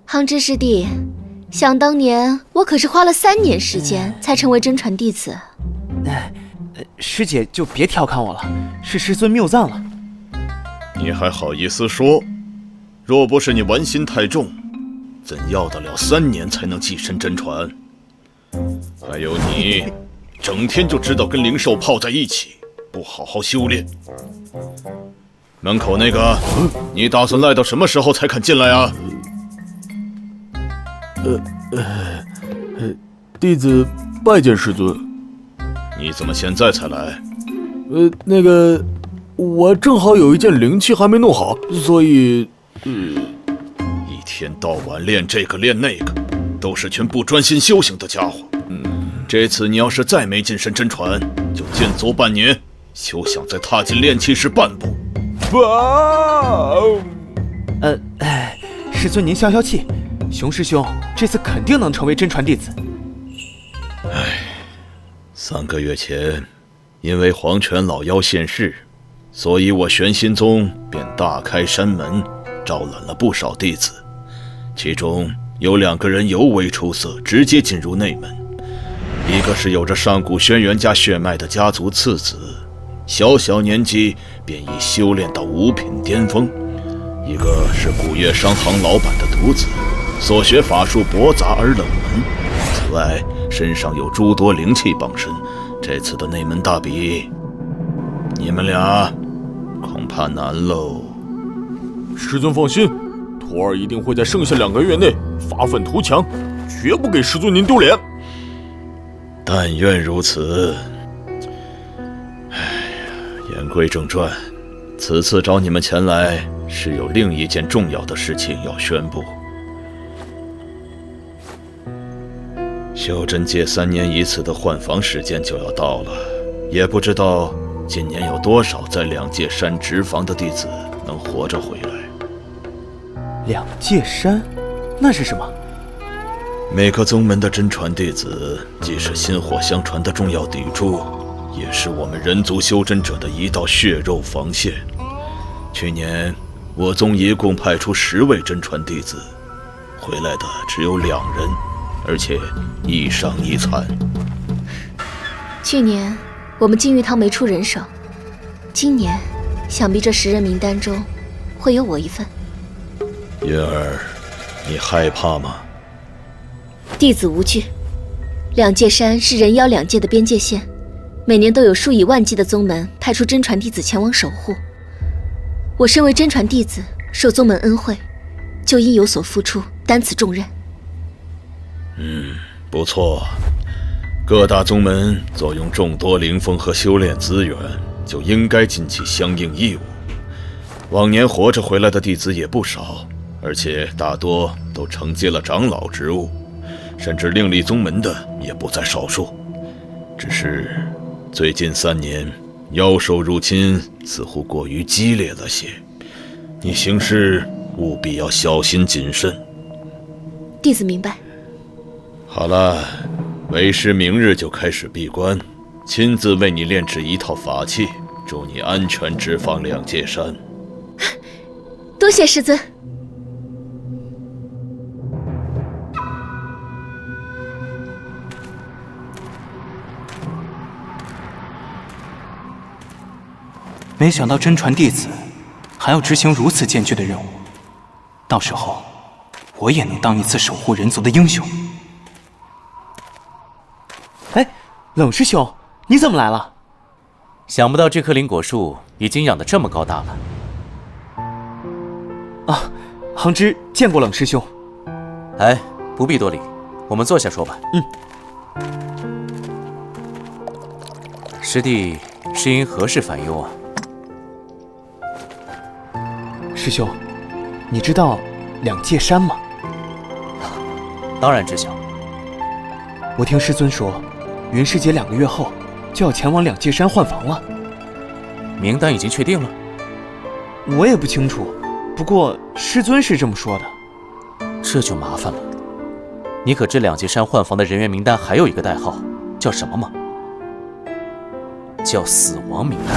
杭之师弟，想当年我可是花了3年时间才成为真传弟子。师姐就别调侃我了，是师尊谬赞了。你还好意思说？若不是你玩心太重，怎要得了3年才能跻身真传？还有你，整天就知道跟灵兽泡在一起，不好好修炼。门口那个，你打算赖到什么时候才肯进来啊？弟子拜见师尊。你怎么现在才来？那个，我正好有一件灵器还没弄好，所以，一天到晚练这个练那个，都是群不专心修行的家伙。这次你要是再没晋升真传，就禁足半年，休想再踏进炼器室半步。师尊您消消气，熊师兄这次肯定能成为真传弟子。3个月前，因为黄泉老妖现世，所以我玄心宗便大开山门，招揽了不少弟子，其中有2个人尤为出色，直接进入内门。一个是有着上古轩辕家血脉的家族次子，小年纪便已修炼到5品巅峰；一个是古月商行老板的独子，所学法术驳杂而冷门。此外，身上有诸多灵气傍身，这次的内门大比，你们俩恐怕难喽。师尊放心，徒儿一定会在剩下2个月内发愤图强，绝不给师尊您丢脸。但愿如此。言归正传，此次找你们前来，是有另一件重要的事情要宣布。修真界3年一次的换房时间就要到了，也不知道今年有多少在2界山执房的弟子能活着回来。2界山，那是什么？每个宗门的真传弟子，既是薪火相传的重要砥柱，也是我们人族修真者的一道血肉防线。去年我宗一共派出10位真传弟子，回来的只有2人，而且一伤一残。去年我们金玉堂没出人手，今年想必这10人名单中会有我一份。云儿，你害怕吗？弟子无惧。2界山是人妖2界的边界线，每年都有数以万计的宗门派出真传弟子前往守护。我身为真传弟子，受宗门恩惠，就应有所付出，担此重任。不错，各大宗门坐拥众多灵峰和修炼资源，就应该尽起相应义务。往年活着回来的弟子也不少，而且大多都承接了长老职务，甚至另立宗门的也不在少数。只是最近3年，妖兽入侵似乎过于激烈了些，你行事务必要小心谨慎。弟子明白。好了，为师明日就开始闭关，亲自为你炼制一套法器，祝你安全执访2界山。多谢师尊。没想到真传弟子还要执行如此艰巨的任务，到时候我也能当一次守护人族的英雄。冷师兄，你怎么来了？想不到这棵灵果树已经养得这么高大了。杭之见过冷师兄。不必多礼，我们坐下说吧。师弟是因何事烦忧啊？师兄，你知道2界山吗？当然知晓。我听师尊说，云师姐2个月后就要前往2界山换房了。名单已经确定了？我也不清楚，不过师尊是这么说的。这就麻烦了。你可知2界山换房的人员名单还有一个代号，叫什么吗？叫死亡名单。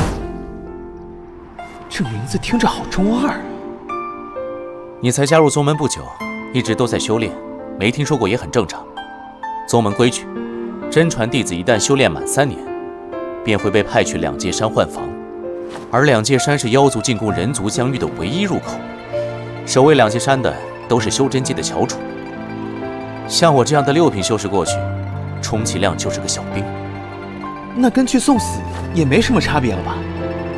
这名字听着好中二。你才加入宗门不久，一直都在修炼，没听说过也很正常。宗门规矩，真传弟子一旦修炼满3年，便会被派去两界山换房，而两界山是妖族进攻人族疆域的唯一入口，守卫两界山的都是修真界的翘楚。像我这样的6品修士过去，充其量就是个小兵。那跟去送死也没什么差别了吧？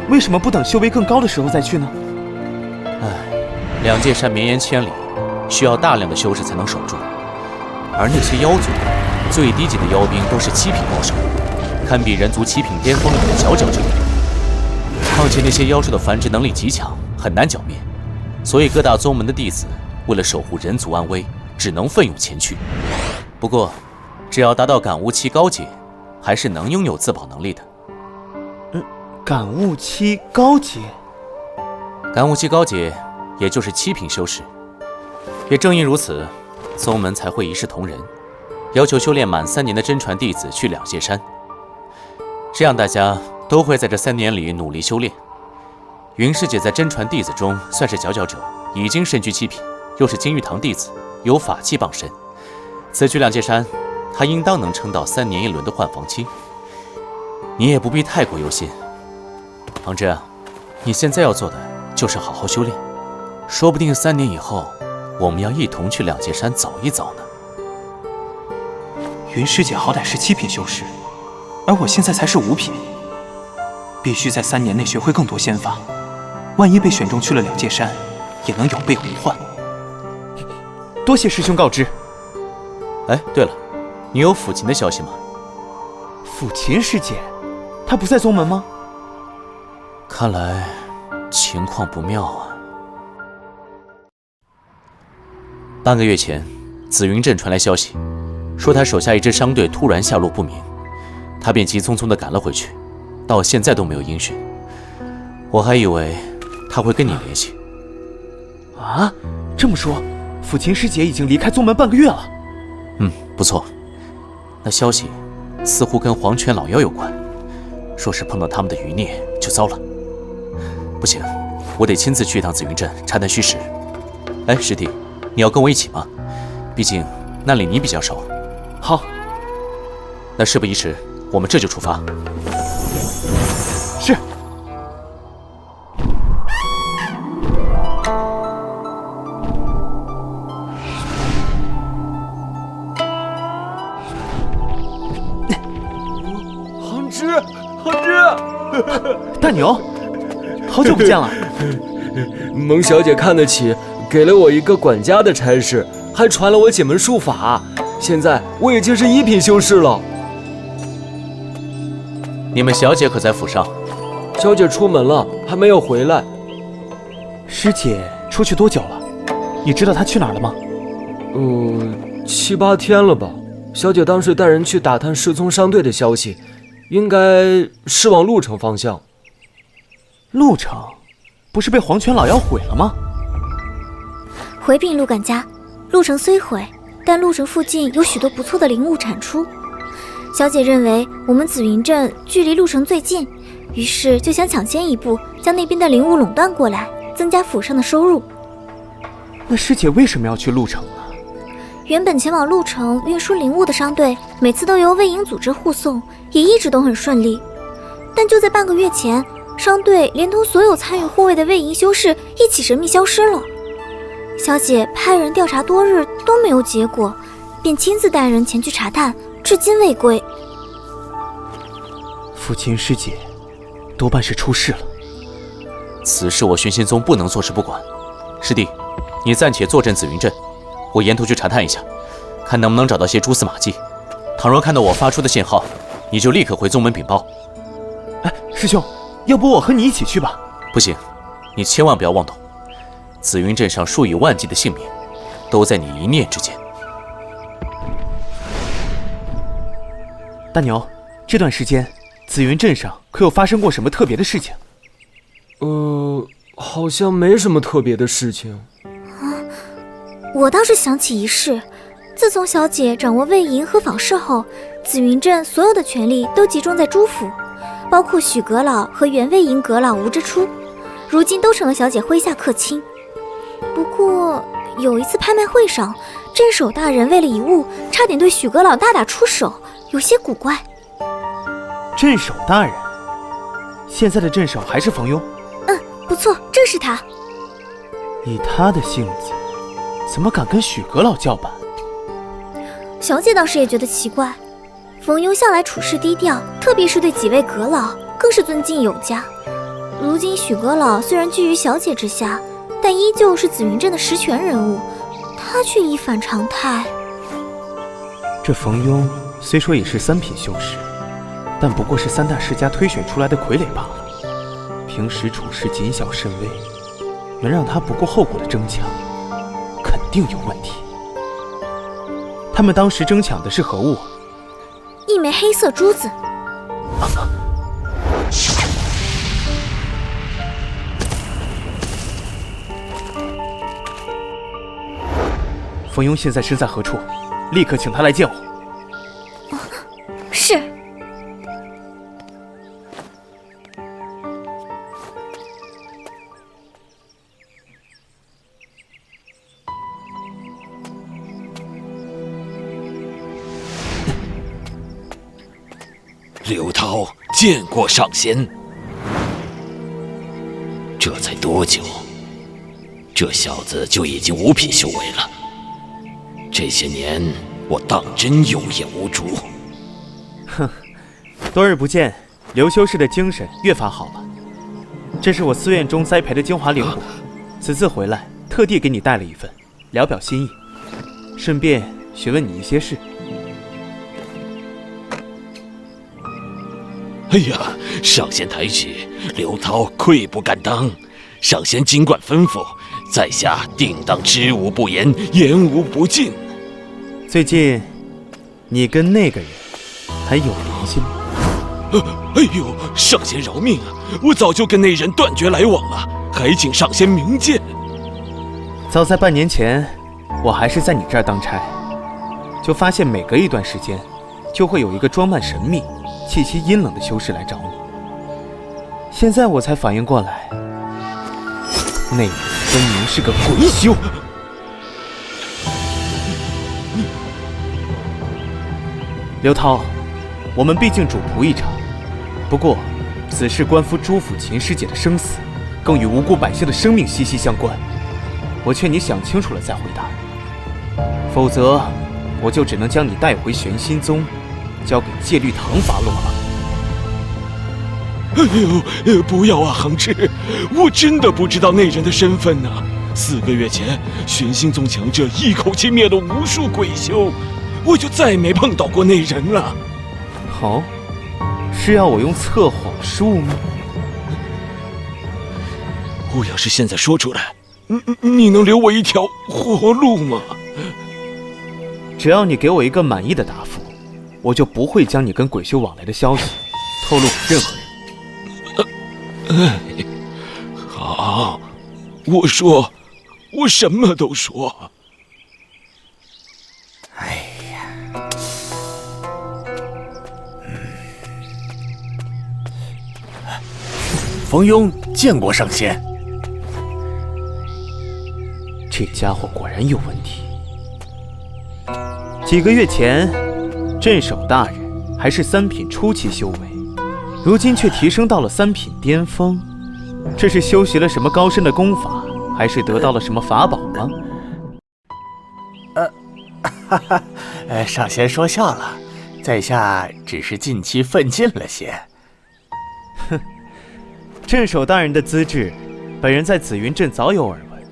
为什么不等修为更高的时候再去呢？两界山绵延千里，需要大量的修士才能守住，而那些妖族最低级的妖兵都是7品高手，堪比人族7品巅峰里的佼佼者。况且那些妖兽的繁殖能力极强，很难剿灭，所以各大宗门的弟子为了守护人族安危，只能奋勇前去。不过，只要达到感悟期高阶，还是能拥有自保能力的。感悟期高阶，感悟期高阶，也就是7品修士。也正因如此，宗门才会一视同仁，要求修炼满3年的真传弟子去两界山。这样大家都会在这3年里努力修炼。云师姐在真传弟子中算是佼佼者，已经身居7品，又是金玉堂弟子，有法器傍身。此去两界山，她应当能撑到3年1轮的换房期。你也不必太过忧心。杭之啊，你现在要做的就是好好修炼，说不定3年以后，我们要一同去两界山走一走呢。云师姐好歹是7品修士，而我现在才是5品，必须在3年内学会更多仙法，万一被选中去了两界山，也能有备无患。多谢师兄告知。哎，对了，你有抚琴的消息吗？抚琴师姐，她不在宗门吗？看来情况不妙啊。半个月前，紫云镇传来消息，说他手下一支商队突然下落不明，他便急匆匆地赶了回去，到现在都没有音讯。我还以为他会跟你联系。啊，这么说，抚琴师姐已经离开宗门半个月了。不错。那消息似乎跟黄泉老妖有关，若是碰到他们的余孽就糟了。不行，我得亲自去一趟紫云镇查探虚实。哎，师弟，你要跟我一起吗？毕竟那里你比较熟。好，那事不宜迟，我们这就出发。是。杭之，大牛，好久不见了。蒙小姐看得起，给了我一个管家的差事，还传了我几门术法。现在我已经是1品修士了。你们小姐可在府上？小姐出门了，还没有回来。师姐出去多久了？你知道她去哪儿了吗？7、8天了吧。小姐当时带人去打探世宗商队的消息，应该是往鹿城方向。鹿城，不是被黄泉老妖毁了吗？回禀陆管家，鹿城虽毁，但鹿城附近有许多不错的灵物产出。小姐认为我们紫云镇距离鹿城最近，于是就想抢先一步将那边的灵物垄断过来，增加府上的收入。那师姐为什么要去鹿城呢？原本前往鹿城运输灵物的商队，每次都由卫营组织护送，也一直都很顺利。但就在半个月前，商队连同所有参与护卫的卫营修士一起神秘消失了。小姐派人调查多日都没有结果，便亲自带人前去查探，至今未归。抚琴师姐多半是出事了。此事我玄心宗不能坐视不管。师弟，你暂且坐镇紫云镇，我沿途去查探一下，看能不能找到些蛛丝马迹。倘若看到我发出的信号，你就立刻回宗门禀报。哎，师兄，要不我和你一起去吧？不行，你千万不要妄动。紫云镇上数以万计的性命，都在你一念之间。大牛，这段时间紫云镇上可有发生过什么特别的事情？好像没什么特别的事情。我倒是想起一事，自从小姐掌握卫营和坊事后，紫云镇所有的权力都集中在朱府，包括许阁老和原卫营阁老吴之初，如今都成了小姐麾下客卿。不过有一次拍卖会上，镇守大人为了一物，差点对许阁老大打出手，有些古怪。镇守大人，现在的镇守还是冯庸？不错，正是他。以他的性子，怎么敢跟许阁老叫板？小姐倒是也觉得奇怪，冯庸向来处事低调，特别是对几位阁老更是尊敬有加。如今许阁老虽然居于小姐之下，但依旧是紫云镇的实权人物，他却一反常态。这冯庸虽说也是3品修士，但不过是3大世家推选出来的傀儡罢了。平时处事谨小慎微，能让他不顾后果的争抢，肯定有问题。他们当时争抢的是何物？一枚黑色珠子。冯庸现在身在何处？立刻请他来见我。是。刘涛见过上仙。这才多久，这小子就已经5品修为了。这些年，我当真有眼无珠。哼，多日不见，刘修士的精神越发好了。这是我寺院中栽培的精华灵果，此次回来特地给你带了一份，聊表心意，顺便询问你一些事。哎呀，上仙抬举，刘涛愧不敢当。上仙尽管吩咐，在下定当知无不言，言无不尽。最近，你跟那个人还有联系吗？哎呦，上仙饶命啊！我早就跟那人断绝来往了，还请上仙明鉴。早在半年前，我还是在你这儿当差，就发现每隔一段时间，就会有一个装扮神秘、气息阴冷的修士来找你。现在我才反应过来，那人分明是个鬼修。刘涛，我们毕竟主仆一场，不过此事关乎朱府秦师姐的生死，更与无辜百姓的生命息息相关。我劝你想清楚了再回答，否则我就只能将你带回玄心宗，交给戒律堂发落了。哎呦，不要啊，恒志，我真的不知道那人的身份呢。4个月前，玄心宗强者一口气灭了无数鬼修，我就再没碰到过那人了。好，是要我用测谎术吗？我要是现在说出来，你能留我一条活路吗？只要你给我一个满意的答复，我就不会将你跟鬼修往来的消息透露给任何人。好，我说，我什么都说。哎呀，冯庸见过上仙。这家伙果然有问题。几个月前，镇守大人还是3品初期修为，如今却提升到了3品巅峰。这是修习了什么高深的功法，还是得到了什么法宝吗？上仙说笑了，在下只是近期奋进了些。哼，镇守大人的资质，本人在紫云镇早有耳闻。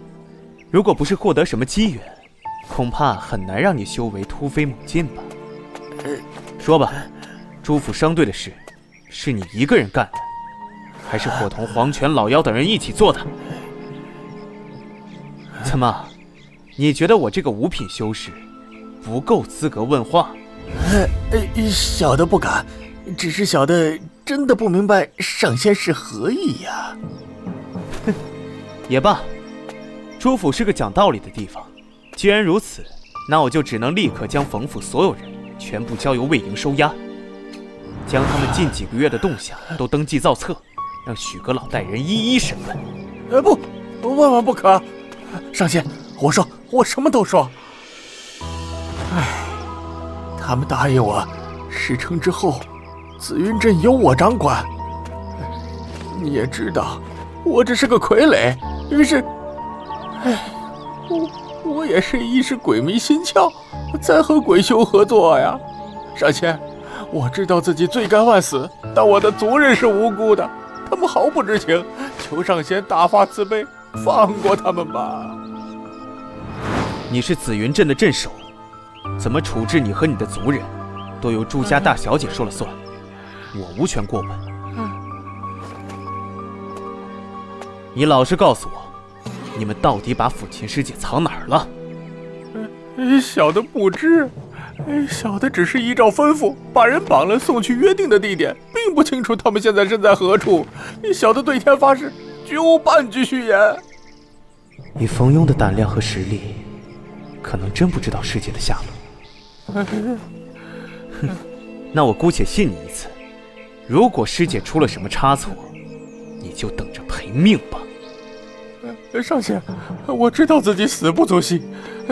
如果不是获得什么机缘，恐怕很难让你修为突飞猛进吧。说吧，朱府商队的事，是你一个人干的，还是伙同黄泉老妖等人一起做的？怎么，你觉得我这个5品修士不够资格问话？小的不敢，只是小的真的不明白上仙是何意呀。哼，也罢，朱府是个讲道理的地方。既然如此，那我就只能立刻将冯府所有人全部交由魏营收押，将他们近几个月的动向都登记造册，让许阁老带人一一审问。不，万万不可！上仙，我什么都说。他们答应我，事成之后，紫云镇由我掌管。你也知道，我只是个傀儡，于是，我也是一时鬼迷心窍，才和鬼修合作呀。上仙，我知道自己罪该万死，但我的族人是无辜的，他们毫不知情，求上仙大发慈悲，放过他们吧。你是紫云镇的镇守，怎么处置你和你的族人，都由朱家大小姐说了算，我无权过问。你老实告诉我，你们到底把抚琴师姐藏哪儿了？小的不知，小的只是依照吩咐把人绑了送去约定的地点，并不清楚他们现在身在何处。小的对天发誓，绝无半句虚言。以冯庸的胆量和实力，可能真不知道师姐的下落。那我姑且信你一次，如果师姐出了什么差错，你就等着赔命吧。上仙，我知道自己死不足惜，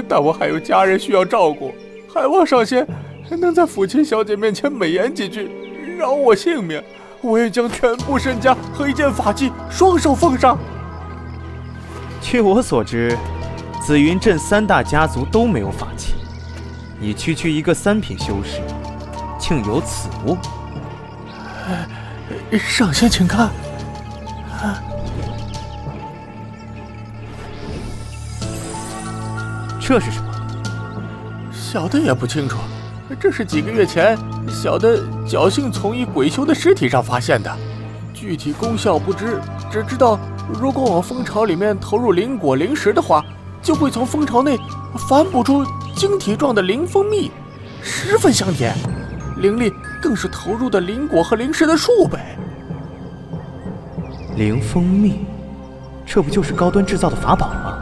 但我还有家人需要照顾，还望上仙能在抚琴小姐面前美言几句，饶我性命。我愿将全部身家和一件法器双手奉上。据我所知，紫云镇3大家族都没有法器，你区区一个3品修士，竟有此物？上仙请看。这是什么？小的也不清楚，这是几个月前小的侥幸从一鬼修的尸体上发现的，具体功效不知，只知道如果往蜂巢里面投入灵果灵石的话，就会从蜂巢内反哺出晶体状的灵蜂蜜，十分香甜，灵力更是投入的灵果和灵石的数倍。灵蜂蜜，这不就是高端制造的法宝吗？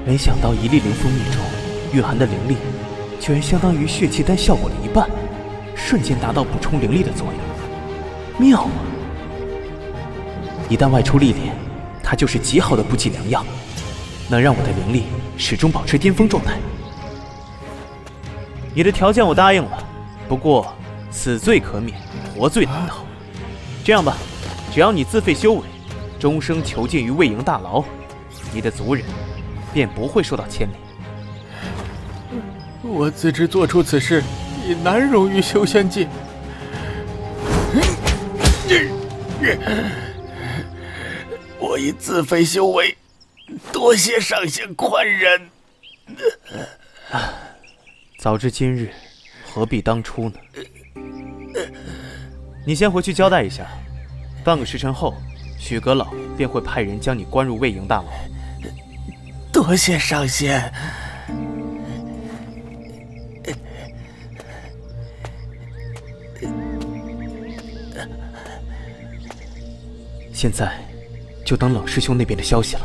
没想到一粒灵蜂蜜中蕴含的灵力，居然相当于血气丹效果的一半，瞬间达到补充灵力的作用，妙啊！一旦外出历练，它就是极好的补给良药，能让我的灵力始终保持巅峰状态。你的条件我答应了，不过死罪可免，活罪难逃。这样吧，只要你自废修为，终生囚禁于魏营大牢，你的族人便不会受到牵连。我自知做出此事已难容于修仙界，我已自废修为，多谢上仙宽仁。早知今日，何必当初呢？你先回去交代一下，半个时辰后，许阁老便会派人将你关入魏营大牢。多谢上仙。现在就等冷师兄那边的消息了。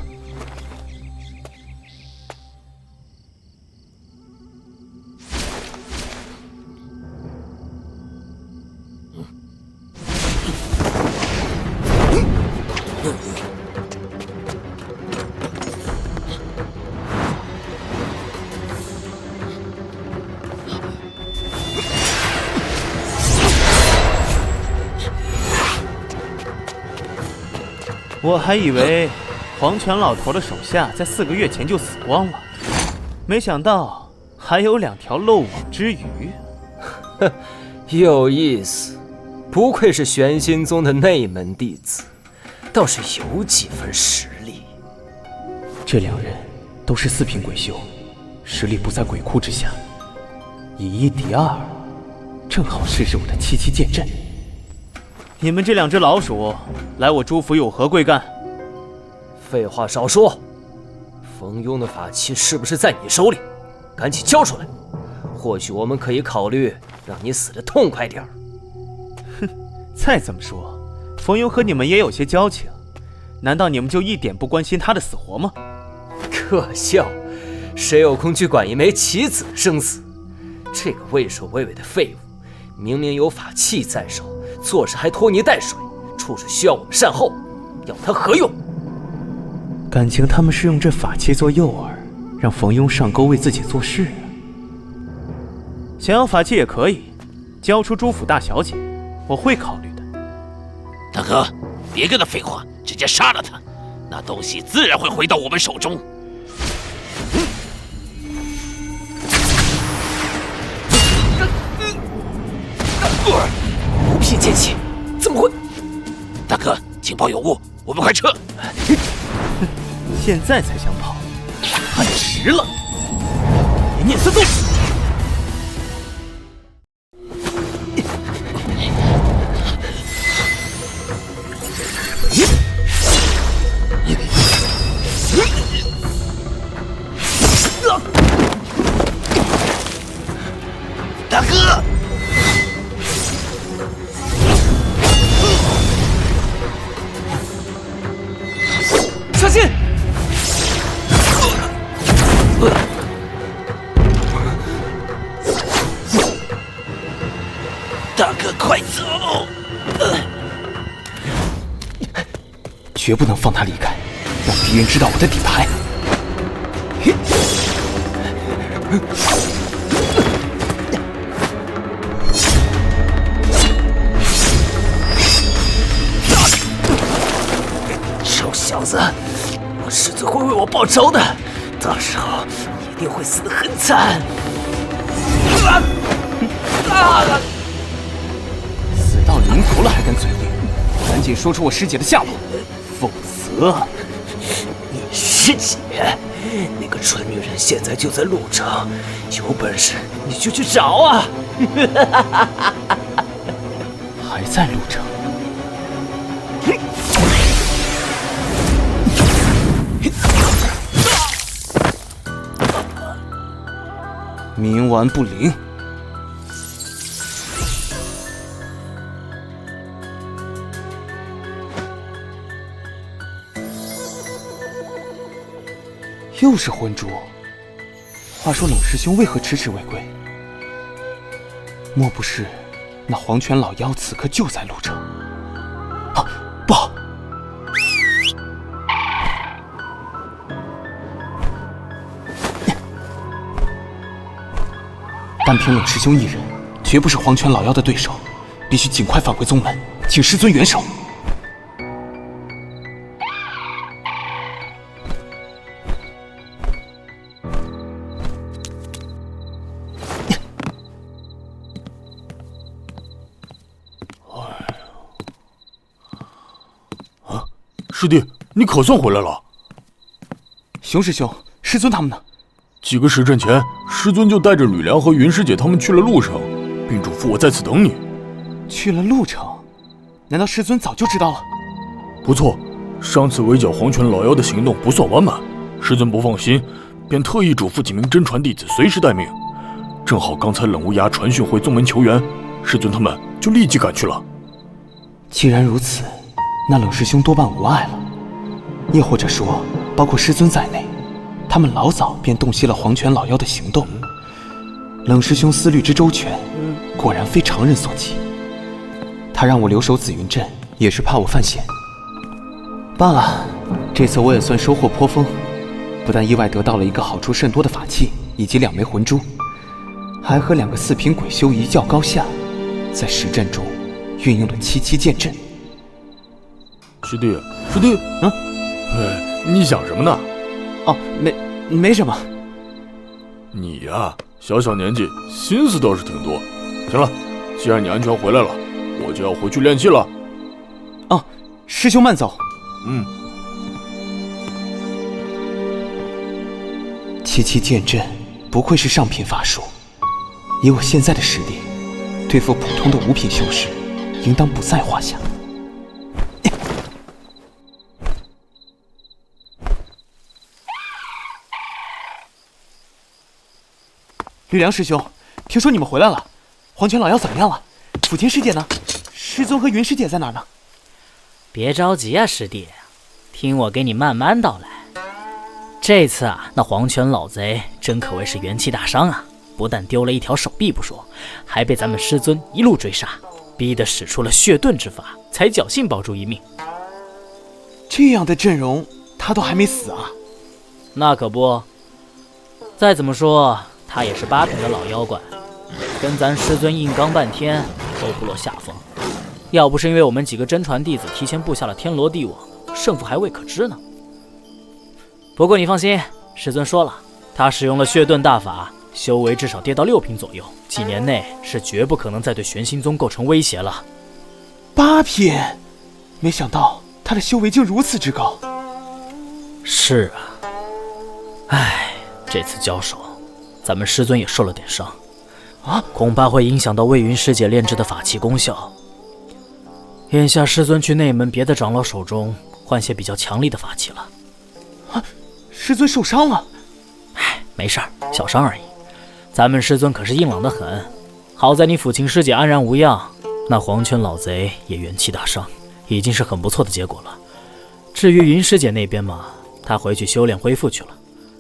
我还以为黄泉老头的手下在4个月前就死光了，没想到还有2条漏网之鱼。哼，有意思，不愧是玄心宗的内门弟子，倒是有几分实力。这2人都是4品鬼修，实力不在鬼窟之下，以1敌2，正好试试我的7剑阵。你们这2只老鼠，来我朱府有何贵干？废话少说，冯庸的法器是不是在你手里？赶紧交出来，或许我们可以考虑让你死得痛快点儿。哼，再怎么说，冯庸和你们也有些交情，难道你们就一点不关心他的死活吗？可笑，谁有空去管一枚棋子的生死？这个畏首畏尾的废物，明明有法器在手，做事还拖泥带水，处处需要我们善后，要他何用？感情他们是用这法器做诱饵，让冯庸上钩为自己做事啊。想要法器也可以，交出朱府大小姐，我会考虑的。大哥，别跟他废话，直接杀了他，那东西自然会回到我们手中。无品剑气，怎么会？大哥，情报有误，我们快撤！现在才想跑，太迟了！一念三动。大哥，小心！大哥，快走！绝不能放他离开，让敌人知道我的底牌。臭小子，我师尊会为我报仇的，到时候你一定会死得很惨。死到临头了还敢嘴硬，赶紧说出我师姐的下落，否则……你师姐，那个蠢女人现在就在路上，有本事你就去找啊！还在路上。冥顽不灵。又是魂珠。话说冷师兄为何迟迟未归？莫不是那黄泉老妖此刻就在路上？啊，不好！单凭冷师兄一人，绝不是黄泉老妖的对手，必须尽快返回宗门，请师尊援手。师弟，你可算回来了。熊师兄，师尊他们呢？几个时辰前，师尊就带着吕梁和云师姐他们去了陆城，并嘱咐我在此等你。去了陆城？难道师尊早就知道了？不错，上次围剿黄泉老妖的行动不算完满，师尊不放心，便特意嘱咐几名真传弟子随时待命。正好刚才冷无涯传讯回宗门求援，师尊他们就立即赶去了。既然如此，那冷师兄多半无碍了，也或者说，包括师尊在内，他们老早便洞悉了黄泉老妖的行动。冷师兄思虑之周全，果然非常人所及。他让我留守紫云镇，也是怕我犯险。罢了，这次我也算收获颇丰，不但意外得到了一个好处甚多的法器，以及2枚魂珠，还和2个4品鬼修一较高下，在实战中运用了7七剑阵。师弟，你想什么呢？哦，没什么。你呀，小小年纪，心思倒是挺多。行了，既然你安全回来了，我就要回去练气了。哦，师兄慢走。7七剑阵不愧是上品法术，以我现在的实力，对付普通的5品修士，应当不在话下。吕梁师兄，听说你们回来了，黄泉老妖怎么样了？抚琴师姐呢？师尊和云师姐在哪儿呢？别着急啊，师弟，听我给你慢慢道来。这次啊，那黄泉老贼真可谓是元气大伤啊！不但丢了一条手臂不说，还被咱们师尊一路追杀，逼得使出了血遁之法，才侥幸保住一命。这样的阵容，他都还没死啊？那可不，再怎么说，他也是8品的老妖怪，跟咱师尊硬刚半天都不落下风。要不是因为我们几个真传弟子提前布下了天罗地网，胜负还未可知呢。不过你放心，师尊说了，他使用了血遁大法，修为至少跌到6品左右，几年内是绝不可能再对玄心宗构成威胁了。8品，没想到他的修为竟如此之高。是啊，唉，这次交手，咱们师尊也受了点伤，恐怕会影响到魏云师姐炼制的法器功效。眼下师尊去内门别的长老手中换些比较强力的法器了。师尊受伤了？唉，没事儿，小伤而已。咱们师尊可是硬朗得很，好在你抚琴师姐安然无恙，那黄泉老贼也元气大伤，已经是很不错的结果了。至于云师姐那边嘛，她回去修炼恢复去了，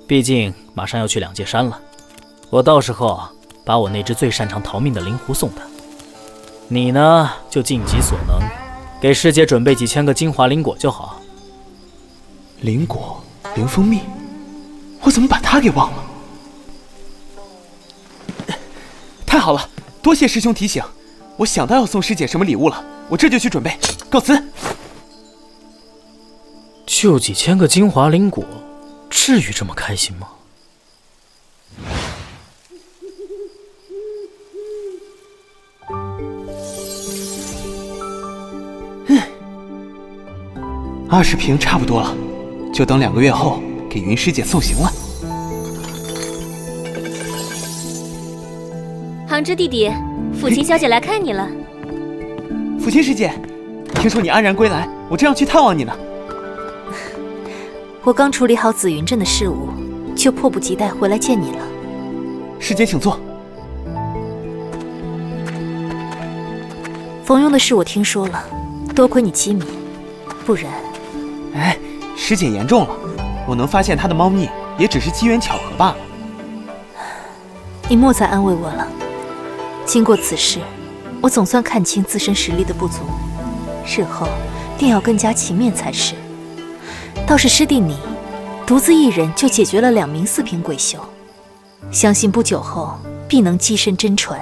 毕竟马上要去两界山了。我到时候把我那只最擅长逃命的灵狐送她。你呢，就尽己所能，给师姐准备几千个精华灵果就好。灵果、灵蜂蜜，我怎么把它给忘了？太好了，多谢师兄提醒，我想到要送师姐什么礼物了，我这就去准备。告辞。就几千个精华灵果，至于这么开心吗？20瓶差不多了，就等2个月后给云师姐送行了。杭之弟弟，抚琴小姐来看你了。抚琴师姐，听说你安然归来，我正要去探望你呢。我刚处理好紫云镇的事务，就迫不及待回来见你了。师姐请坐。冯庸的事我听说了，多亏你机敏，不然……哎，师姐言重了，我能发现她的猫腻，也只是机缘巧合罢了。你莫再安慰我了。经过此事，我总算看清自身实力的不足，日后定要更加勤勉才是。倒是师弟你，独自一人就解决了2名4品鬼修，相信不久后必能跻身真传。